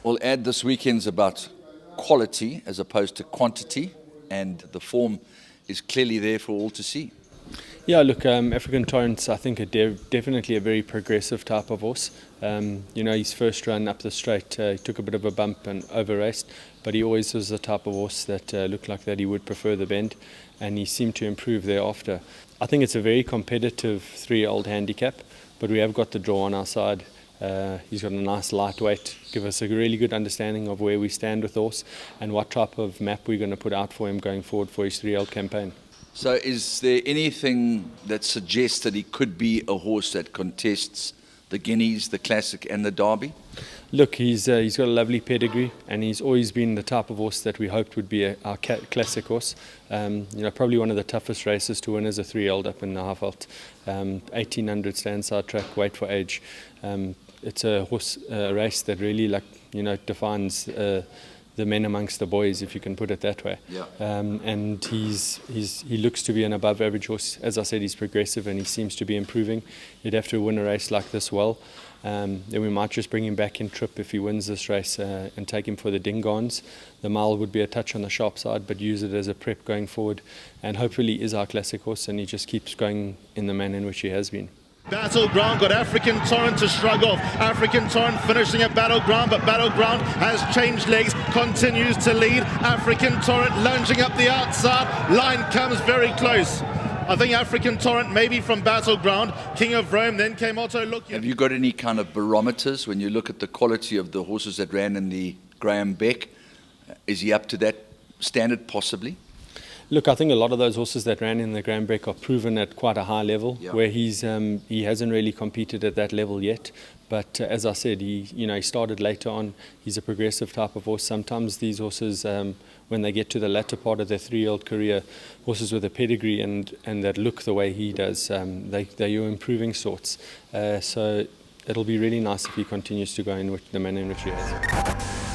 Well, this weekend's about quality as opposed to quantity, and the form is clearly there for all to see. Yeah, look, African Torrents, I think, are definitely a very progressive type of horse. His first run up the straight, he took a bit of a bump and over-raced, but he always was the type of horse that looked like that he would prefer the bend, and he seemed to improve thereafter. I think it's a very competitive 3-year-old handicap, but we have got the draw on our side. He's got a nice lightweight, give us a really good understanding of where we stand with the horse and what type of map we're going to put out for him going forward for his 3-year-old campaign. So is there anything that suggests that he could be a horse that contests the Guineas, the Classic and the Derby? Look, he's got a lovely pedigree, and he's always been the type of horse that we hoped would be our classic horse. Probably one of the toughest races to win as a 3-year-old up in the Highveld. 1800 standside track, weight for age. It's a horse race that really defines the men amongst the boys, if you can put it that way. Yeah. And he looks to be an above average horse. As I said, he's progressive and he seems to be improving. He'd have to win a race like this well. Then we might just bring him back in trip if he wins this race and take him for the Dingons. The mile would be a touch on the sharp side, but use it as a prep going forward. And hopefully is our classic horse, and he just keeps going in the manner in which he has been. Battleground got African Torrent to shrug off. African Torrent finishing at Battleground, but Battleground has changed legs, continues to lead. African Torrent lunging up the outside, line comes very close. I think African Torrent maybe from Battleground, King of Rome, then came Otto Look. Have you got any kind of barometers when you look at the quality of the horses that ran in the Graham Beck? Is he up to that standard possibly? Look, I think a lot of those horses that ran in the Graham Beck are proven at quite a high level, where he hasn't really competed at that level yet. But as I said, he started later on. He's a progressive type of horse. Sometimes these horses, when they get to the latter part of their 3-year-old career, horses with a pedigree and that look the way he does, they're your improving sorts. So it'll be really nice if he continues to go in the manner in which he has.